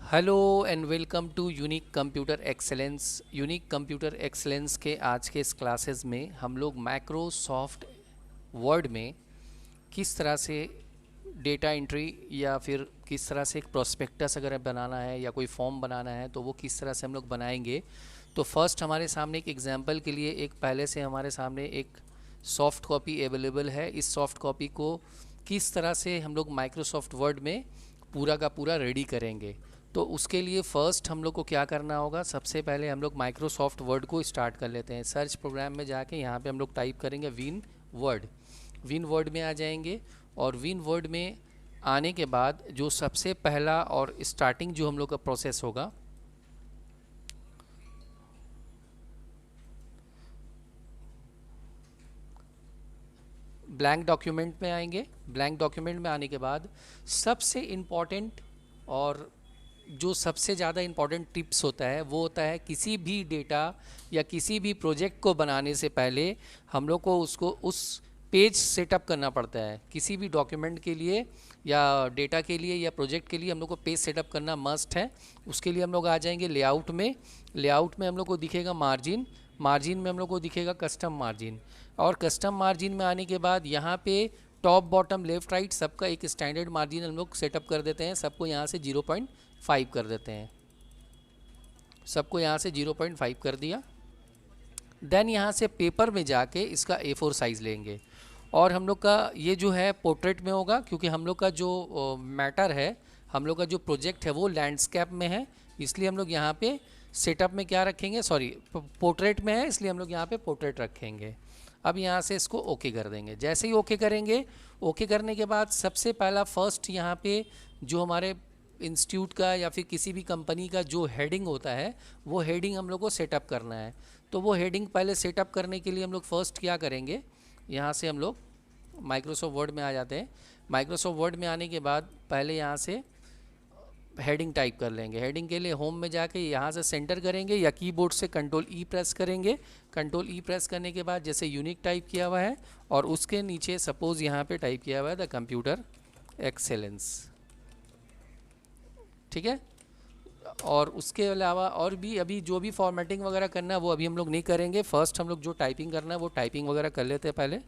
Hello and welcome to unique computer excellence. Unique computer excellence के आज के इस क्लासेस में हम लोग माइक्रोसॉफ्ट वर्ड में किस तरह से डेटा एंट्री या फिर किस तरह से एक प्रोस्पेक्टस अगर बनाना है या कोई फॉर्म बनाना है तो वो किस तरह से हम लोग बनाएंगे। तो फर्स्ट हमारे सामने एक एग्जांपल के लिए एक पहले से हमारे सामने एक सॉफ्ट कॉपी अवेलेबल है। इस सॉफ्ट कॉपी को किस तरह से हम लोग माइक्रोसॉफ्ट वर्ड में पूरा का पूरा रेडी करेंगे। तो उसके लिए फ़र्स्ट हम लोग को क्या करना होगा, सबसे पहले हम लोग माइक्रोसॉफ्ट वर्ड को स्टार्ट कर लेते हैं। सर्च प्रोग्राम में जाके यहाँ पे हम लोग टाइप करेंगे विन वर्ड में आ जाएंगे। और विन वर्ड में आने के बाद जो सबसे पहला और स्टार्टिंग जो हम लोग का प्रोसेस होगा, ब्लैंक डॉक्यूमेंट में आएंगे। ब्लैंक डॉक्यूमेंट में आने के बाद सबसे इम्पॉर्टेंट और जो सबसे ज़्यादा इम्पॉर्टेंट टिप्स होता है वो होता है किसी भी डेटा या किसी भी प्रोजेक्ट को बनाने से पहले हम लोग को उसको उस पेज सेटअप करना पड़ता है। किसी भी डॉक्यूमेंट के लिए या डेटा के लिए या प्रोजेक्ट के लिए हम लोग को पेज सेटअप करना मस्ट है। उसके लिए हम लोग आ जाएंगे लेआउट में। लेआउट में हम लोग को दिखेगा मार्जिन। मार्जिन में हम लोग को दिखेगा कस्टम मार्जिन। और कस्टम मार्जिन में आने के बाद यहाँ पे टॉप बॉटम लेफ्ट राइट सबका एक स्टैंडर्ड मार्जिन हम लोग सेटअप कर देते हैं। सबको यहाँ से 0.5 कर देते हैं। सबको यहाँ से 0.5 कर दिया। देन यहाँ से पेपर में जाके इसका A4 साइज़ लेंगे। और हम लोग का ये जो है पोर्ट्रेट में होगा, क्योंकि हम लोग का जो मैटर है, हम लोग का जो प्रोजेक्ट है वो लैंडस्केप में है, इसलिए हम लोग यहाँ पे सेटअप में क्या रखेंगे, सॉरी पोर्ट्रेट में है इसलिए हम लोग यहाँ पे पोर्ट्रेट रखेंगे। अब यहाँ से इसको ओके कर देंगे। जैसे ही ओके करेंगे, ओके करने के बाद सबसे पहला फर्स्ट यहाँ पे जो हमारे इंस्टीट्यूट का या फिर किसी भी कंपनी का जो हेडिंग होता है वो हेडिंग हम लोग को सेटअप करना है। तो वो हेडिंग पहले सेटअप करने के लिए हम लोग फर्स्ट क्या करेंगे, यहाँ से हम लोग माइक्रोसॉफ्ट वर्ड में आ जाते हैं। माइक्रोसॉफ्ट वर्ड में आने के बाद पहले यहाँ से हेडिंग टाइप कर लेंगे। हेडिंग के लिए होम में जाके यहाँ से सेंटर करेंगे या कीबोर्ड से कंट्रोल ई प्रेस करेंगे। कंट्रोल ई प्रेस करने के बाद जैसे यूनिक टाइप किया हुआ है और उसके नीचे सपोज़ यहाँ पे टाइप किया हुआ है द कंप्यूटर एक्सेलेंस, ठीक है। और उसके अलावा और भी अभी जो भी फॉर्मेटिंग वगैरह करना है वो अभी हम लोग नहीं करेंगे। फर्स्ट हम लोग जो टाइपिंग करना है वो टाइपिंग वगैरह कर लेते हैं पहले।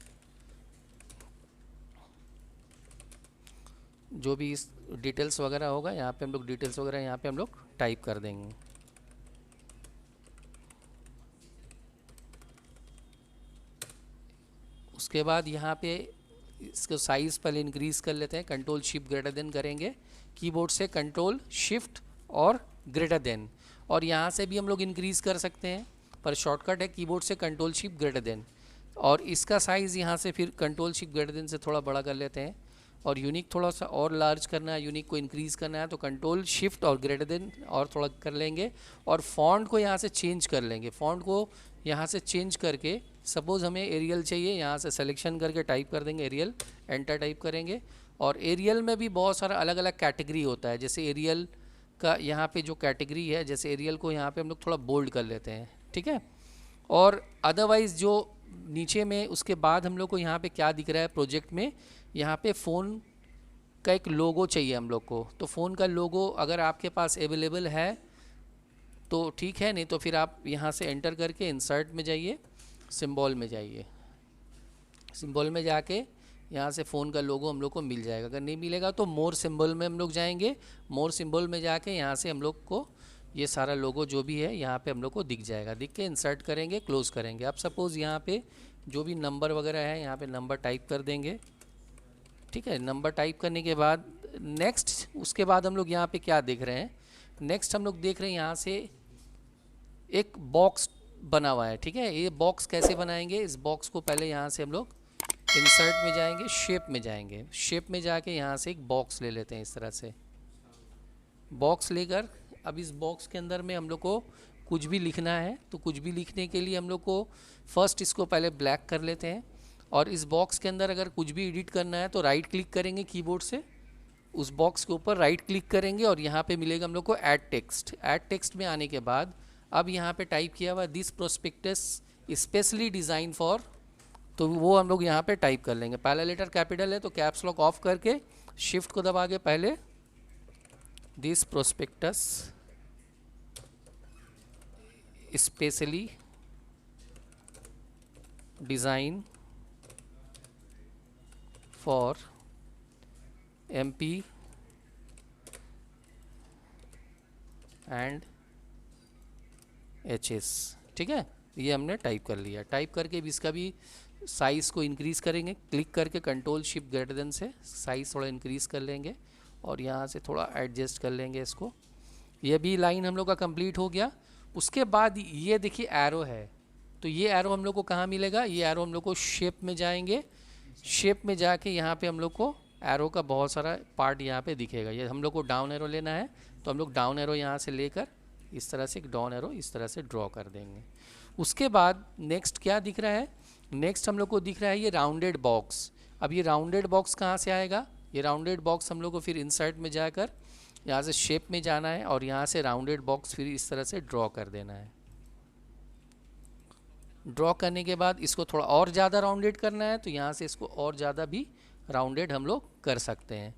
जो भी इस डिटेल्स वगैरह होगा यहाँ पे हम लोग डिटेल्स वगैरह यहाँ पे हम लोग टाइप कर देंगे। उसके बाद यहाँ पे इसको साइज़ पहले इंक्रीज़ कर लेते हैं। कंट्रोल शिफ्ट ग्रेटर देन करेंगे कीबोर्ड से, कंट्रोल शिफ्ट और ग्रेटर देन। और यहाँ से भी हम लोग इंक्रीज़ कर सकते हैं, पर शॉर्टकट है कीबोर्ड से कंट्रोल शिफ्ट ग्रेटर देन। और इसका साइज़ यहाँ से फिर कंट्रोल शिफ्ट ग्रेटर देन से थोड़ा बड़ा कर लेते हैं। और यूनिक थोड़ा सा और लार्ज करना है, यूनिक को इंक्रीज़ करना है तो कंट्रोल शिफ्ट और ग्रेटर देन और थोड़ा कर लेंगे। और फॉन्ट को यहाँ से चेंज कर लेंगे। फॉन्ट को यहाँ से चेंज करके सपोज़ हमें एरियल चाहिए, यहाँ से सिलेक्शन करके टाइप कर देंगे एरियल, एंटर टाइप करेंगे। और एरियल में भी बहुत सारा अलग अलग कैटेगरी होता है। जैसे एरियल का यहाँ पे जो कैटेगरी है, जैसे एरियल को यहाँ पे हम लोग थोड़ा बोल्ड कर लेते हैं, ठीक है। और अदरवाइज़ जो नीचे में उसके बाद हम लोग को यहाँ पे क्या दिख रहा है प्रोजेक्ट में, यहाँ पे फ़ोन का एक लोगो चाहिए हम लोग को। तो फ़ोन का लोगो अगर आपके पास अवेलेबल है तो ठीक है, नहीं तो फिर आप यहाँ से एंटर करके इंसर्ट में जाइए, सिंबल में जाइए। सिंबल में जाके यहाँ से फ़ोन का लोगो हम लोग को मिल जाएगा। अगर नहीं मिलेगा तो मोर सिंबल में हम लोग जाएंगे। मोर सिंबल में जाके यहाँ से हम लोग को ये सारा लोगो जो भी है यहाँ पे हम लोग को दिख जाएगा। दिख के इंसर्ट करेंगे, क्लोज़ करेंगे। अब सपोज़ यहाँ पे जो भी नंबर वगैरह है यहाँ पे नंबर टाइप कर देंगे, ठीक है। नंबर टाइप करने के बाद नेक्स्ट, उसके बाद हम लोग यहाँ पे क्या देख रहे हैं, नेक्स्ट हम लोग देख रहे हैं यहाँ से एक बॉक्स बना हुआ है, ठीक है। ये बॉक्स कैसे बनाएंगे, इस बॉक्स को पहले यहाँ से हम लोग इंसर्ट में जाएंगे, शेप में जाएंगे। शेप में जाके यहाँ से एक बॉक्स ले लेते हैं इस तरह से। बॉक्स लेकर अब इस बॉक्स के अंदर में हम लोग को कुछ भी लिखना है, तो कुछ भी लिखने के लिए हम लोग को फर्स्ट इसको पहले ब्लैक कर लेते हैं। और इस बॉक्स के अंदर अगर कुछ भी एडिट करना है तो राइट क्लिक करेंगे कीबोर्ड से, उस बॉक्स के ऊपर राइट क्लिक करेंगे और यहाँ पे मिलेगा हम लोग को ऐड टेक्स्ट। ऐड टेक्स्ट में आने के बाद अब यहाँ पे टाइप किया हुआ this prospectus specially design for, तो वो हम लोग यहाँ पे टाइप कर लेंगे। पहला लेटर कैपिटल है तो कैप्स लॉक ऑफ करके शिफ्ट को दबा के पहले this prospectus specially design for MP and HS। ठीक है, ये हमने टाइप कर लिया। टाइप करके भी इसका भी साइज़ को इंक्रीज़ करेंगे, क्लिक करके कंट्रोल शिफ्ट ग्रेटर देन से साइज़ थोड़ा इंक्रीज़ कर लेंगे और यहाँ से थोड़ा एडजस्ट कर लेंगे इसको। ये भी लाइन हम लोग का कंप्लीट हो गया। उसके बाद ये देखिए एरो है, तो ये एरो हम लोग को कहाँ मिलेगा? ये एरो हम लोग को शेप में जाएंगे, शेप में जाके यहाँ पे हम लोग को एरो का बहुत सारा पार्ट यहाँ पे दिखेगा। ये हम लोग को डाउन एरो लेना है, तो हम लोग डाउन एरो यहाँ से लेकर इस तरह से एक डाउन एरो इस तरह से ड्रॉ कर देंगे। उसके बाद नेक्स्ट क्या दिख रहा है? नेक्स्ट हम लोग को दिख रहा है ये राउंडेड बॉक्स। अब ये राउंडेड बॉक्स कहाँ से आएगा? ये राउंडेड बॉक्स हम लोग को फिर इंसर्ट में जाकर यहाँ से शेप में जाना है और यहाँ से राउंडेड बॉक्स फिर इस तरह से ड्रॉ कर देना है। ड्रॉ करने के बाद इसको थोड़ा और ज़्यादा राउंडेड करना है, तो यहाँ से इसको और ज़्यादा भी राउंडेड हम लोग कर सकते हैं।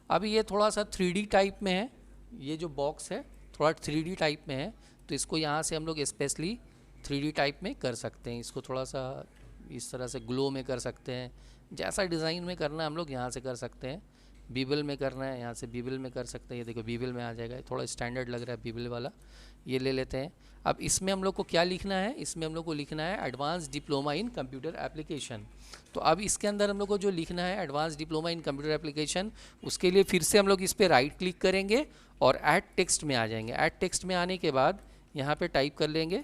अब ये थोड़ा सा 3D टाइप में है, ये जो बॉक्स है थोड़ा 3D टाइप में है, तो इसको यहाँ से हम लोग स्पेशली 3D टाइप में कर सकते हैं। इसको थोड़ा सा इस तरह से ग्लो में कर सकते हैं, जैसा डिज़ाइन में करना है हम लोग यहाँ से कर सकते हैं। बीबल में करना है यहाँ से बीबल में कर सकते हैं। ये देखो बीबल में आ जाएगा, थोड़ा स्टैंडर्ड लग रहा है बीबल वाला, ये ले लेते हैं। अब इसमें हम लोग को क्या लिखना है? इसमें हम लोग को लिखना है advance diploma in computer application. तो अब इसके अंदर हम लोग को जो लिखना है advance diploma in computer application, उसके लिए फिर से हम लोग इस पर राइट क्लिक करेंगे और ऐड टेक्स्ट में आ जाएंगे। ऐड टेक्स्ट में आने के बाद यहाँ पे टाइप कर लेंगे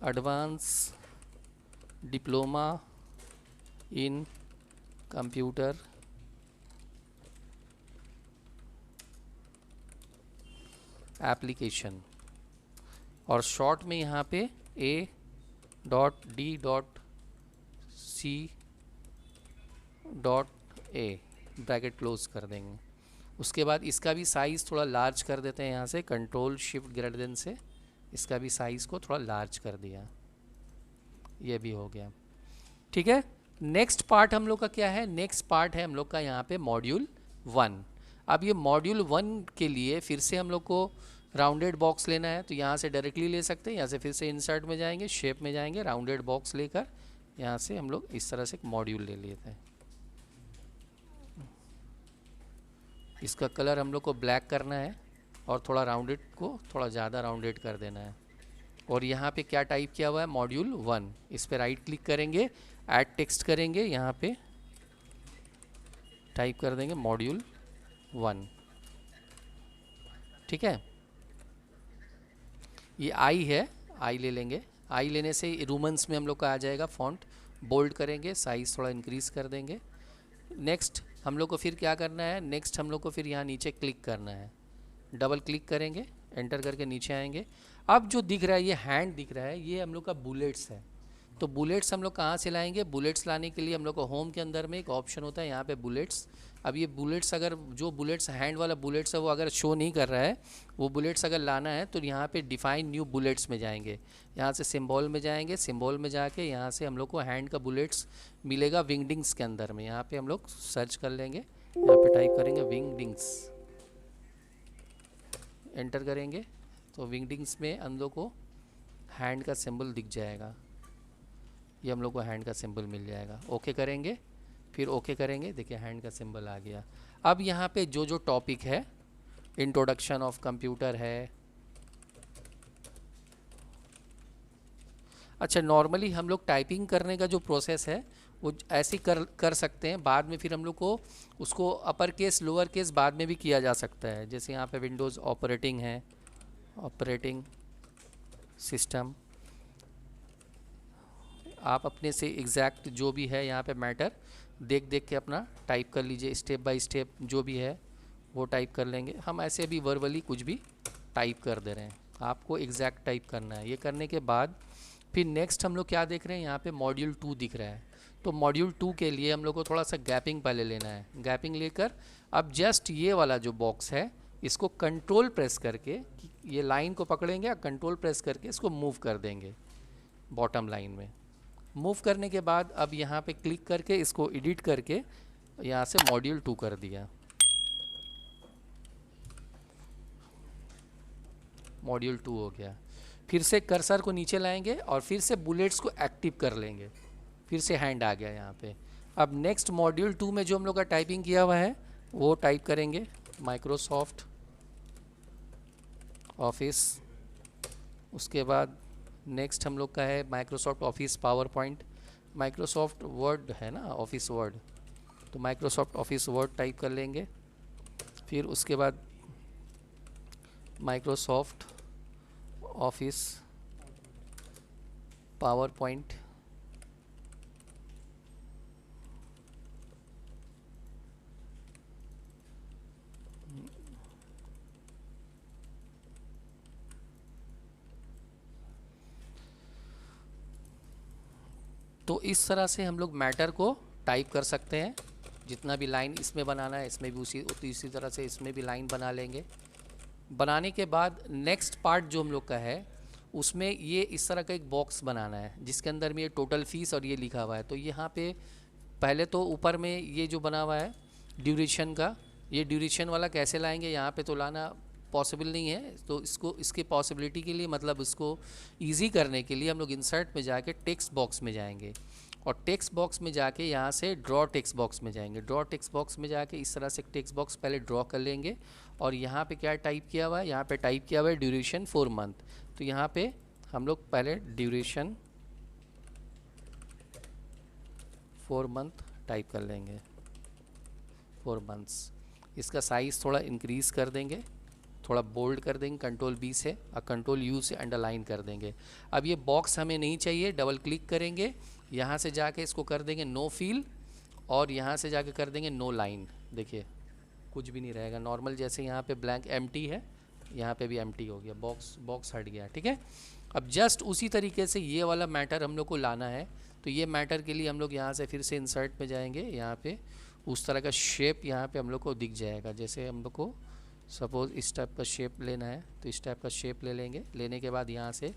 advance diploma in computer application और शॉर्ट में यहाँ पे A.D.C.A ब्रैकेट क्लोज कर देंगे। उसके बाद इसका भी साइज़ थोड़ा लार्ज कर देते हैं, यहाँ से कंट्रोल शिफ्ट ग्रेटर देन से इसका भी साइज़ को थोड़ा लार्ज कर दिया। ये भी हो गया। ठीक है, नेक्स्ट पार्ट हम लोग का क्या है? नेक्स्ट पार्ट है हम लोग का यहाँ पे मॉड्यूल 1। अब ये मॉड्यूल 1 के लिए फिर से हम लोग को राउंडेड बॉक्स लेना है, तो यहाँ से डायरेक्टली ले सकते हैं। यहाँ से फिर से इंसर्ट में जाएंगे, शेप में जाएंगे, राउंडेड बॉक्स लेकर यहाँ से हम लोग इस तरह से एक मॉड्यूल ले लेते हैं। इसका कलर हम लोग को ब्लैक करना है और थोड़ा राउंडेड को थोड़ा ज़्यादा राउंडेड कर देना है। और यहाँ पे क्या टाइप किया हुआ है? मॉड्यूल 1। इस पर राइट क्लिक करेंगे, ऐड टेक्स्ट करेंगे, यहाँ पे टाइप कर देंगे मॉड्यूल 1। ठीक है, ये आई है, आई ले लेंगे। आई लेने से रूमन्स में हम लोग का आ जाएगा, फॉन्ट बोल्ड करेंगे, साइज़ थोड़ा इंक्रीज़ कर देंगे। नेक्स्ट हम लोग को फिर क्या करना है? नेक्स्ट हम लोग को फिर यहाँ नीचे क्लिक करना है, डबल क्लिक करेंगे, एंटर करके नीचे आएंगे। अब जो दिख रहा है ये हैंड दिख रहा है, ये हम लोग का बुलेट्स है। तो बुलेट्स हम लोग कहाँ से लाएंगे? बुलेट्स लाने के लिए हम लोग को होम के अंदर में एक ऑप्शन होता है, यहाँ पे बुलेट्स। अब ये बुलेट्स अगर जो बुलेट्स हैंड वाला बुलेट्स है वो अगर शो नहीं कर रहा है, वो बुलेट्स अगर लाना है तो यहाँ पे डिफाइन न्यू बुलेट्स में जाएंगे, यहाँ से सिंबल में जाएंगे, सिंबल में जाके यहाँ से हम लोग को हैंड का बुलेट्स मिलेगा विंगडिंग्स के अंदर में। यहाँ पे हम लोग सर्च कर लेंगे, यहाँ पे टाइप करेंगे विंगडिंग्स, एंटर करेंगे तो विंगडिंग्स में हम लोग को हैंड का सिंबल दिख जाएगा। ये हम लोग को हैंड का सिंबल मिल जाएगा। ओके करेंगे, फिर ओके करेंगे, देखिए हैंड का सिंबल आ गया। अब यहाँ पे जो जो टॉपिक है, इंट्रोडक्शन ऑफ कंप्यूटर है। अच्छा, नॉर्मली हम लोग टाइपिंग करने का जो प्रोसेस है वो ऐसे कर सकते हैं। बाद में फिर हम लोग को उसको अपर केस लोअर केस बाद में भी किया जा सकता है। जैसे यहाँ पे विंडोज़ ऑपरेटिंग है, ऑपरेटिंग सिस्टम, आप अपने से एग्जैक्ट जो भी है यहाँ पे मैटर देख देख के अपना टाइप कर लीजिए, स्टेप बाय स्टेप जो भी है वो टाइप कर लेंगे। हम ऐसे भी वर्बली कुछ भी टाइप कर दे रहे हैं, आपको एग्जैक्ट टाइप करना है। ये करने के बाद फिर नेक्स्ट हम लोग क्या देख रहे हैं? यहाँ पे मॉड्यूल 2 दिख रहा है। तो मॉड्यूल 2 के लिए हम लोग को थोड़ा सा गैपिंग पहले लेना है। गैपिंग लेकर अब जस्ट ये वाला जो बॉक्स है इसको कंट्रोल प्रेस करके, ये लाइन को पकड़ेंगे, कंट्रोल प्रेस करके इसको मूव कर देंगे बॉटम लाइन में। मूव करने के बाद अब यहाँ पे क्लिक करके इसको एडिट करके यहाँ से मॉड्यूल 2 कर दिया। मॉड्यूल 2 हो गया। फिर से कर्सर को नीचे लाएंगे और फिर से बुलेट्स को एक्टिव कर लेंगे, फिर से हैंड आ गया यहाँ पे। अब नेक्स्ट मॉड्यूल 2 में जो हम लोग का टाइपिंग किया हुआ है वो टाइप करेंगे माइक्रोसॉफ्ट ऑफिस। उसके बाद नेक्स्ट हम लोग का है Microsoft office power point, Microsoft word है ना, ऑफिस वर्ड, तो माइक्रोसॉफ्ट ऑफिस वर्ड टाइप कर लेंगे। फिर उसके बाद माइक्रोसॉफ्ट ऑफिस पावर पॉइंट, तो इस तरह से हम लोग मैटर को टाइप कर सकते हैं। जितना भी लाइन इसमें बनाना है इसमें भी उसी तरह से इसमें भी लाइन बना लेंगे। बनाने के बाद नेक्स्ट पार्ट जो हम लोग का है उसमें ये इस तरह का एक बॉक्स बनाना है जिसके अंदर में ये टोटल फीस और ये लिखा हुआ है। तो यहाँ पे पहले तो ऊपर में ये जो बना हुआ है ड्यूरेशन का, ये ड्यूरेशन वाला कैसे लाएंगे, यहाँ पे तो लाना पॉसिबल नहीं है। तो इसको इसके पॉसिबिलिटी के लिए मतलब इसको इजी करने के लिए हम लोग इंसर्ट में जाके टेक्स्ट बॉक्स में जाएंगे और टेक्स्ट बॉक्स में जाके यहाँ से ड्रॉ टेक्स्ट बॉक्स में जाएंगे। ड्रॉ टेक्स्ट बॉक्स में जाके इस तरह से टेक्स्ट बॉक्स पहले ड्रॉ कर लेंगे और यहाँ पे क्या टाइप किया हुआ है, यहाँ पे टाइप किया हुआ है ड्यूरेशन 4 मंथ। तो यहाँ पे हम लोग पहले ड्यूरेशन 4 मंथ टाइप कर लेंगे, 4 मंथ्स। इसका साइज़ थोड़ा इंक्रीज़ कर देंगे, थोड़ा बोल्ड कर देंगे कंट्रोल बी से और कंट्रोल यू से अंडरलाइन कर देंगे। अब ये बॉक्स हमें नहीं चाहिए, डबल क्लिक करेंगे, यहाँ से जाके इसको कर देंगे नो फील और यहाँ से जाके कर देंगे नो लाइन। देखिए कुछ भी नहीं रहेगा, नॉर्मल जैसे यहाँ पे ब्लैंक एम्प्टी है यहाँ पे भी एम्प्टी हो गया, बॉक्स हट गया। ठीक है, अब जस्ट उसी तरीके से ये वाला मैटर हम लोग को लाना है। तो ये मैटर के लिए हम लोग यहाँ से फिर से इंसर्ट में जाएंगे, यहाँ पे उस तरह का शेप यहाँ पे हम लोग को दिख जाएगा। जैसे हम लोग को सपोज़ इस टाइप का शेप लेना है तो इस टाइप का शेप ले लेंगे, लेने के बाद यहाँ से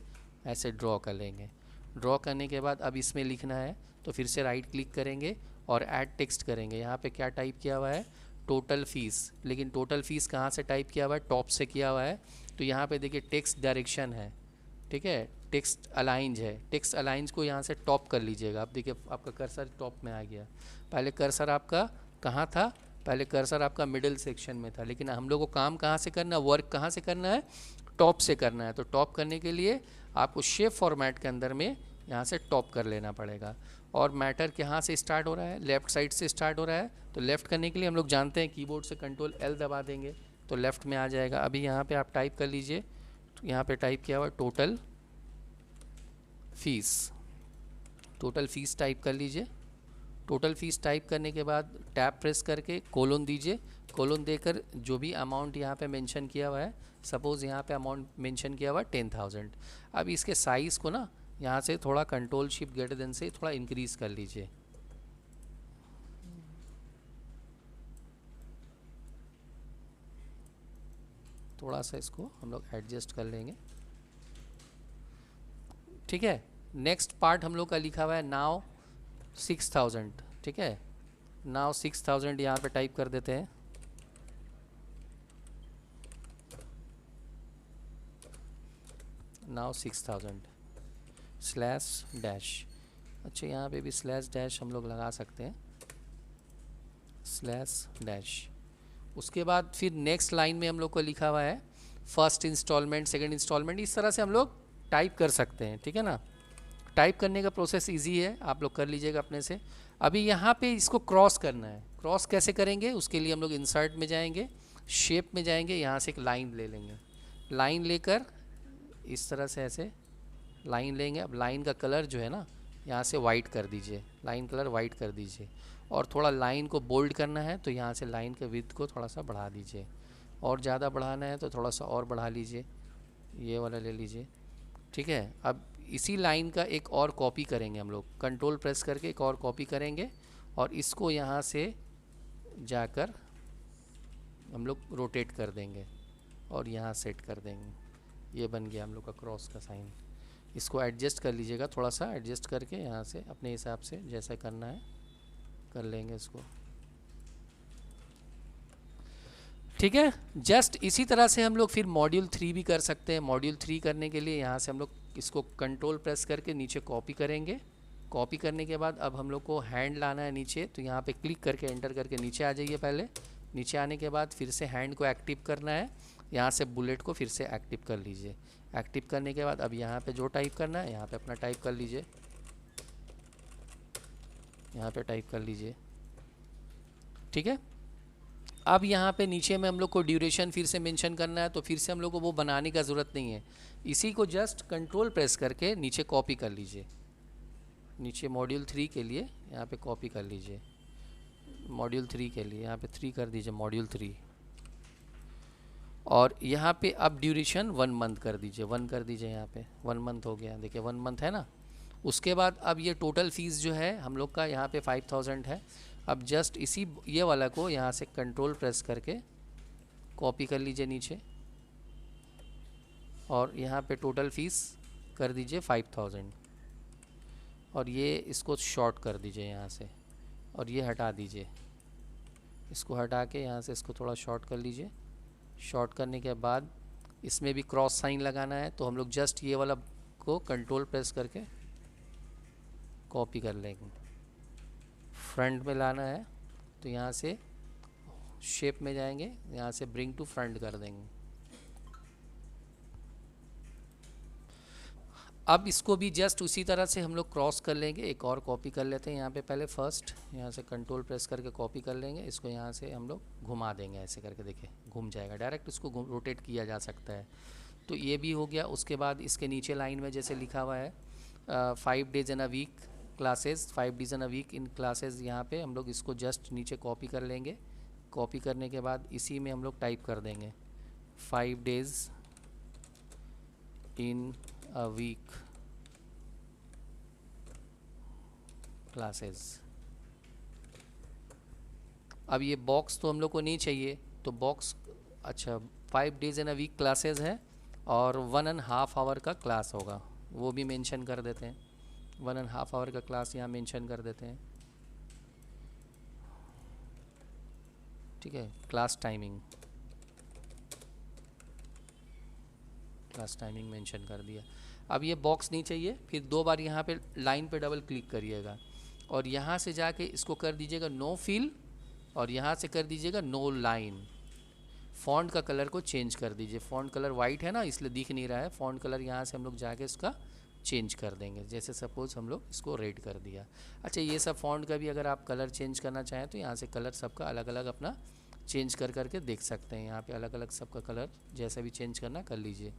ऐसे ड्रॉ कर लेंगे। ड्रॉ करने के बाद अब इसमें लिखना है तो फिर से राइट क्लिक करेंगे और ऐड टेक्स्ट करेंगे। यहाँ पे क्या टाइप किया हुआ है, टोटल फ़ीस, लेकिन टोटल फ़ीस कहाँ से टाइप किया हुआ है, टॉप से किया हुआ है। तो यहाँ पे देखिए टेक्स्ट डायरेक्शन है, ठीक है, टेक्स्ट अलाइंज है, टेक्स्ट अलाइंज को यहाँ से टॉप कर लीजिएगा। अब देखिए आपका कर्सर टॉप में आ गया। पहले कर्सर आपका कहाँ था, पहले कर्सर आपका मिडिल सेक्शन में था, लेकिन हम लोग को काम कहाँ से करना है, वर्क कहाँ से करना है, टॉप से करना है। तो टॉप करने के लिए आपको शेप फॉर्मेट के अंदर में यहाँ से टॉप कर लेना पड़ेगा। और मैटर कहाँ से स्टार्ट हो रहा है, लेफ़्ट साइड से स्टार्ट हो रहा है। तो लेफ़्ट करने के लिए हम लोग जानते हैं कीबोर्ड से कंट्रोल एल दबा देंगे तो लेफ़्ट में आ जाएगा। अभी यहाँ पे आप टाइप कर लीजिए, तो यहाँ पे टाइप किया हुआ total fees, total fees type कर लीजिए। टोटल फ़ीस टाइप करने के बाद टैब प्रेस करके कोलोन दीजिए। कोलोन देकर जो भी अमाउंट यहाँ पे मेंशन किया हुआ है, सपोज़ यहाँ पे अमाउंट मेंशन किया हुआ है 10,000। अब इसके साइज़ को ना यहाँ से थोड़ा कंट्रोल शिफ्ट ग्रेटर देन से थोड़ा इंक्रीज़ कर लीजिए। थोड़ा सा इसको हम लोग एडजस्ट कर लेंगे। ठीक है, नेक्स्ट पार्ट हम लोग का लिखा हुआ है नाउ 6,000। ठीक है, नाउ 6,000 यहाँ पे टाइप कर देते हैं। नाउ 6,000 स्लैश डैश, अच्छा यहाँ पे भी स्लैश डैश हम लोग लगा सकते हैं, स्लैश डैश। उसके बाद फिर नेक्स्ट लाइन में हम लोग को लिखा हुआ है फर्स्ट इंस्टॉलमेंट, सेकंड इंस्टॉलमेंट, इस तरह से हम लोग टाइप कर सकते हैं। ठीक है ना, टाइप करने का प्रोसेस इजी है, आप लोग कर लीजिएगा अपने से। अभी यहाँ पे इसको क्रॉस करना है, क्रॉस कैसे करेंगे उसके लिए हम लोग इंसर्ट में जाएंगे, शेप में जाएंगे, यहाँ से एक लाइन ले लेंगे। लाइन लेकर इस तरह से ऐसे लाइन लेंगे। अब लाइन का कलर जो है ना यहाँ से वाइट कर दीजिए, लाइन कलर वाइट कर दीजिए। और थोड़ा लाइन को बोल्ड करना है तो यहाँ से लाइन के विड्थ को थोड़ा सा बढ़ा दीजिए, और ज़्यादा बढ़ाना है तो थोड़ा सा और बढ़ा लीजिए, ये वाला ले लीजिए। ठीक है, अब इसी लाइन का एक और कॉपी करेंगे हम लोग, कंट्रोल प्रेस करके एक और कॉपी करेंगे और इसको यहाँ से जाकर हम लोग रोटेट कर देंगे और यहाँ सेट कर देंगे। ये बन गया हम लोग का क्रॉस का साइन। इसको एडजस्ट कर लीजिएगा, थोड़ा सा एडजस्ट करके यहाँ से अपने हिसाब से जैसा करना है कर लेंगे इसको। ठीक है। जस्ट इसी तरह से हम लोग फिर मॉड्यूल 3 भी कर सकते हैं। मॉड्यूल 3 करने के लिए यहाँ से हम लोग इसको कंट्रोल प्रेस करके नीचे कॉपी करेंगे। कॉपी करने के बाद अब हम लोग को हैंड लाना है नीचे, तो यहाँ पे क्लिक करके एंटर करके नीचे आ जाइए। पहले नीचे आने के बाद फिर से हैंड को एक्टिव करना है, यहाँ से बुलेट को फिर से एक्टिव कर लीजिए। एक्टिव करने के बाद अब यहाँ पे जो टाइप करना है यहाँ पे अपना टाइप कर लीजिए, यहाँ पे टाइप कर लीजिए। ठीक है। अब यहाँ पे नीचे में हम लोग को ड्यूरेशन फिर से मेंशन करना है, तो फिर से हम लोग को वो बनाने का ज़रूरत नहीं है। इसी को जस्ट कंट्रोल प्रेस करके नीचे कॉपी कर लीजिए। नीचे मॉड्यूल 3 के लिए यहाँ पे कॉपी कर लीजिए। मॉड्यूल 3 के लिए यहाँ पे 3 कर दीजिए, मॉड्यूल 3। और यहाँ पे अब ड्यूरेशन 1 मंथ कर दीजिए, 1 कर दीजिए। यहाँ पे 1 मंथ हो गया, देखिए 1 मंथ है ना। उसके बाद अब ये टोटल फीस जो है हम लोग का यहाँ पे 5000 है। अब जस्ट इसी ये वाला को यहाँ से कंट्रोल प्रेस करके कॉपी कर लीजिए नीचे, और यहाँ पे टोटल फीस कर दीजिए 5000, और ये इसको शॉर्ट कर दीजिए यहाँ से, और ये हटा दीजिए। इसको हटा के यहाँ से इसको थोड़ा शॉर्ट कर लीजिए। शॉर्ट करने के बाद इसमें भी क्रॉस साइन लगाना है, तो हम लोग जस्ट ये वाला को कंट्रोल प्रेस करके कॉपी कर लेंगे। फ्रंट में लाना है, तो यहाँ से शेप में जाएंगे, यहाँ से ब्रिंग टू फ्रंट कर देंगे। अब इसको भी जस्ट उसी तरह से हम लोग क्रॉस कर लेंगे। एक और कॉपी कर लेते हैं यहाँ पे पहले फर्स्ट, यहाँ से कंट्रोल प्रेस करके कॉपी कर लेंगे। इसको यहाँ से हम लोग घुमा देंगे ऐसे करके, देखिए घूम जाएगा डायरेक्ट। इसको रोटेट किया जा सकता है, तो ये भी हो गया। उसके बाद इसके नीचे लाइन में जैसे लिखा हुआ है 5 days in a week classes, 5 days in a week in classes, यहाँ पे हम लोग इसको जस्ट नीचे कॉपी कर लेंगे। कॉपी करने के बाद इसी में हम लोग टाइप कर देंगे 5 days in a week classes. अब ये बॉक्स तो हम लोग को नहीं चाहिए, तो बॉक्स अच्छा 5 days in a week classes है, और 1.5 hour का क्लास होगा, वो भी मेंशन कर देते हैं। 1.5 hour का क्लास यहाँ मेंशन कर देते हैं। ठीक है। क्लास टाइमिंग मेंशन कर दिया। अब ये बॉक्स नहीं चाहिए, फिर 2 बार यहाँ पे लाइन पे डबल क्लिक करिएगा, और यहाँ से जाके इसको कर दीजिएगा नो फिल, और यहाँ से कर दीजिएगा नो लाइन। फ़ॉन्ट का कलर को चेंज कर दीजिए। फ़ॉन्ट कलर वाइट है ना, इसलिए दिख नहीं रहा है। फ़ॉन्ट कलर यहाँ से हम लोग जाके इसका चेंज कर देंगे। जैसे सपोज़ हम लोग इसको रेड कर दिया। अच्छा, ये सब फ़ॉन्ट का भी अगर आप कलर चेंज करना चाहें तो यहाँ से कलर सबका अलग अलग अपना चेंज कर करके देख सकते हैं। यहाँ पे अलग अलग सबका कलर जैसा भी चेंज करना कर लीजिए।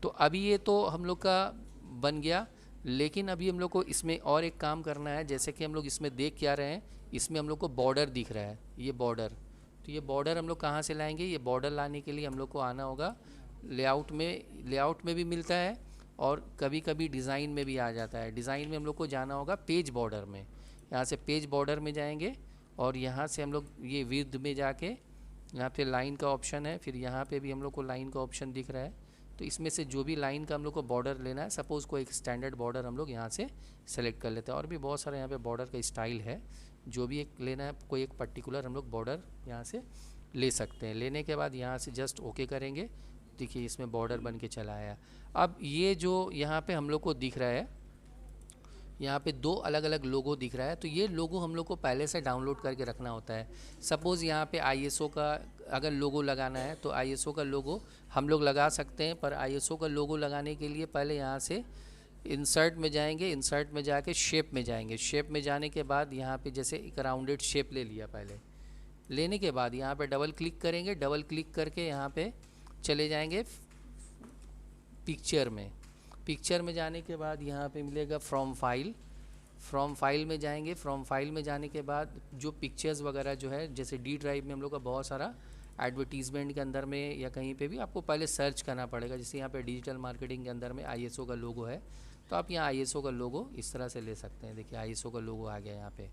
तो अभी ये तो हम लोग का बन गया, लेकिन अभी हम लोग को इसमें और एक काम करना है। जैसे कि हम लोग इसमें देख क्या रहे हैं, इसमें हम लोग को बॉर्डर दिख रहा है, ये बॉर्डर। तो ये बॉर्डर हम लोग कहाँ से लाएंगे? ये बॉर्डर लाने के लिए हम लोग को आना होगा लेआउट में। लेआउट में भी मिलता है और कभी कभी डिज़ाइन में भी आ जाता है। डिज़ाइन में हम लोग को जाना होगा पेज बॉर्डर में। यहाँ से पेज बॉर्डर में जाएंगे, और यहाँ से हम लोग ये विड्थ में जाके यहाँ पे लाइन का ऑप्शन है, फिर यहाँ पे भी हम लोग को लाइन का ऑप्शन दिख रहा है। तो इसमें से जो भी लाइन का हम लोग को बॉर्डर लेना है, सपोज़ कोई एक स्टैंडर्ड बॉर्डर हम लोग यहाँ से सेलेक्ट कर लेते हैं। और भी बहुत सारे यहाँ पे बॉर्डर का स्टाइल है, जो भी एक लेना है, कोई एक पर्टिकुलर हम लोग बॉर्डर यहाँ से ले सकते हैं। लेने के बाद यहाँ से जस्ट ओके करेंगे। देखिए इसमें बॉर्डर बन के चला आया। अब ये जो यहाँ पे हम लोग को दिख रहा है, यहाँ पे 2 अलग अलग लोगो दिख रहा है। तो ये लोगो हम लोग को पहले से डाउनलोड करके रखना होता है। सपोज़ यहाँ पे ISO का अगर लोगो लगाना है, तो ISO का लोगो हम लोग लगा सकते हैं। पर ISO का लोगो लगाने के लिए पहले यहाँ से इंसर्ट में जाएंगे। इंसर्ट में जाके शेप में जाएंगे। शेप में जाने के बाद यहाँ पे जैसे एक राउंडेड शेप ले लिया पहले। लेने के बाद यहाँ पे डबल क्लिक करेंगे। डबल क्लिक करके यहाँ पे चले जाएंगे पिक्चर में। पिक्चर में जाने के बाद यहाँ पे मिलेगा फ्रॉम फाइल। फ्रॉम फाइल में जाएंगे। फ्रॉम फाइल में जाने के बाद जो पिक्चर्स वगैरह जो है, जैसे डी ड्राइव में हम लोग का बहुत सारा एडवर्टीज़मेंट के अंदर में या कहीं पे भी आपको पहले सर्च करना पड़ेगा। जैसे यहाँ पे डिजिटल मार्केटिंग के अंदर में ISO का लोगो है, तो आप यहाँ ISO का लोगो इस तरह से ले सकते हैं। देखिए ISO का लोगो आ गया यहाँ पे।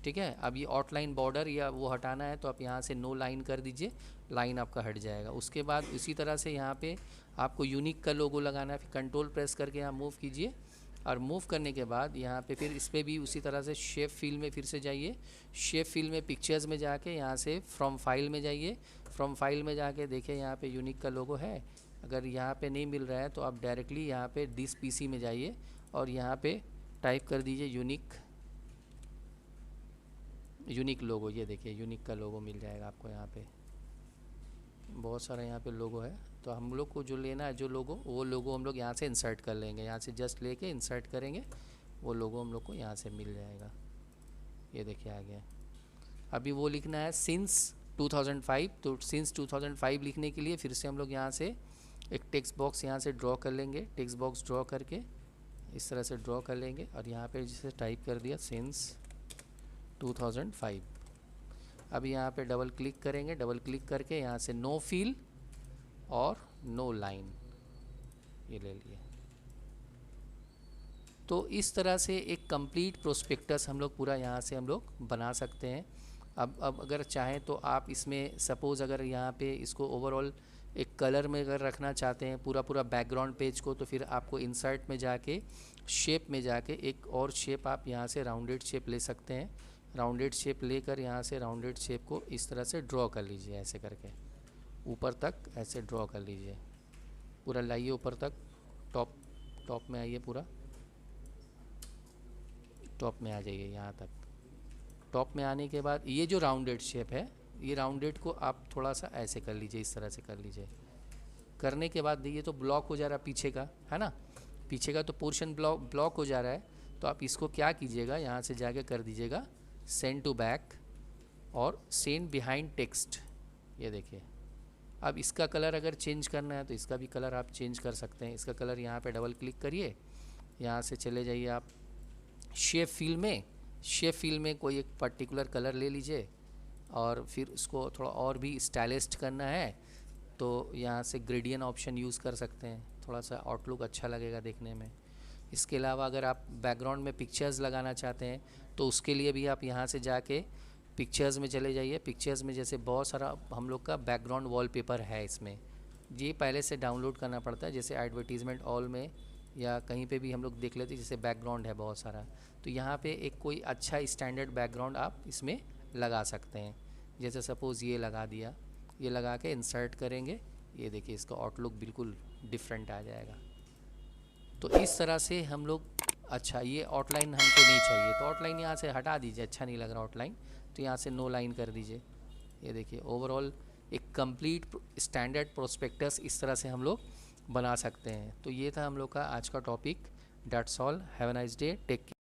ठीक है। अब ये आउटलाइन बॉर्डर या वो हटाना है, तो आप यहाँ से नो लाइन कर दीजिए, लाइन आपका हट जाएगा। उसके बाद इसी तरह से यहाँ पे आपको यूनिक का लोगो लगाना है। फिर कंट्रोल प्रेस करके यहाँ मूव कीजिए, और मूव करने के बाद यहाँ पे फिर इस पर भी उसी तरह से शेप फील में फिर से जाइए। शेप फील में पिक्चर्स में जाके यहाँ से फ्रॉम फाइल में जाइए। फ्रॉम फाइल में जाके देखिए यहाँ पे यूनिक का लोगो है। अगर यहाँ पे नहीं मिल रहा है तो आप डायरेक्टली यहाँ पे दिस पीसी में जाइए और यहाँ पे टाइप कर दीजिए यूनिक लोगो। ये देखिए यूनिक का लोगो मिल जाएगा आपको। यहाँ पे बहुत सारा यहाँ पे लोगो है, तो हम लोग को जो लेना है जो लोगो, वो लोगो हम लोग यहाँ से इंसर्ट कर लेंगे। यहाँ से जस्ट लेके इंसर्ट करेंगे, वो लोगो हम लोग को यहाँ से मिल जाएगा। ये देखिए आ गया। अभी वो लिखना है सिंस 2005, तो सिंस 2005 लिखने के लिए फिर से हम लोग यहाँ से एक टेक्स्ट बॉक्स यहाँ से ड्रॉ कर लेंगे। टेक्स्ट बॉक्स ड्रॉ करके इस तरह से ड्रॉ कर लेंगे और यहाँ पे जैसे टाइप कर दिया सिंस 2005। अब यहाँ पे डबल क्लिक करेंगे। डबल क्लिक करके यहाँ से नो फील और नो लाइन ये ले लिए। तो इस तरह से एक कंप्लीट प्रोस्पेक्टस हम लोग पूरा यहाँ से हम लोग बना सकते हैं। अब अगर चाहें तो आप इसमें सपोज़ अगर यहाँ पे इसको ओवरऑल एक कलर में अगर रखना चाहते हैं पूरा बैकग्राउंड पेज को, तो फिर आपको इंसर्ट में जाके शेप में जाके एक और शेप आप यहाँ से राउंडेड शेप ले सकते हैं। राउंडेड शेप लेकर यहाँ से राउंडेड शेप को इस तरह से ड्रॉ कर लीजिए। ऐसे करके ऊपर तक ऐसे ड्रॉ कर लीजिए, पूरा लाइए ऊपर तक। टॉप में आइए, पूरा टॉप में आ जाइए यहाँ तक। टॉप में आने के बाद ये जो राउंडेड शेप है, ये राउंडेड को आप थोड़ा सा ऐसे कर लीजिए, इस तरह से कर लीजिए। करने के बाद ये तो ब्लॉक हो जा रहा है पीछे का, है ना, पीछे का तो पोर्शन ब्लॉक हो जा रहा है। तो आप इसको क्या कीजिएगा, यहाँ से जाके कर दीजिएगा सेंड टू बैक और सेंड बिहाइंड टेक्स्ट। ये देखिए। अब इसका कलर अगर चेंज करना है तो इसका भी कलर आप चेंज कर सकते हैं। इसका कलर यहाँ पे डबल क्लिक करिए, यहाँ से चले जाइए आप शेप फील में। शेप फील में कोई एक पर्टिकुलर कलर ले लीजिए और फिर उसको थोड़ा और भी स्टाइलिस्ट करना है तो यहाँ से ग्रेडियंट ऑप्शन यूज़ कर सकते हैं, थोड़ा सा आउटलुक अच्छा लगेगा देखने में। इसके अलावा अगर आप बैकग्राउंड में पिक्चर्स लगाना चाहते हैं तो उसके लिए भी आप यहाँ से जाके पिक्चर्स में चले जाइए। पिक्चर्स में जैसे बहुत सारा हम लोग का बैकग्राउंड वॉलपेपर है इसमें, ये पहले से डाउनलोड करना पड़ता है। जैसे एडवर्टीज़मेंट ऑल में या कहीं पे भी हम लोग देख लेते हैं, जैसे बैकग्राउंड है बहुत सारा, तो यहाँ पे एक कोई अच्छा स्टैंडर्ड बैकग्राउंड आप इसमें लगा सकते हैं। जैसे सपोज़ ये लगा दिया, ये लगा के इंसर्ट करेंगे, ये देखिए इसका आउटलुक बिल्कुल डिफरेंट आ जाएगा। तो इस तरह से हम लोग, अच्छा ये आउटलाइन हमको नहीं चाहिए तो आउटलाइन यहाँ से हटा दीजिए, अच्छा नहीं लग रहा आउटलाइन, तो यहाँ से नो लाइन कर दीजिए। ये देखिए ओवरऑल एक कंप्लीट स्टैंडर्ड प्रोस्पेक्टस इस तरह से हम लोग बना सकते हैं। तो ये था हम लोग का आज का topic. That's all, have a nice day, take care.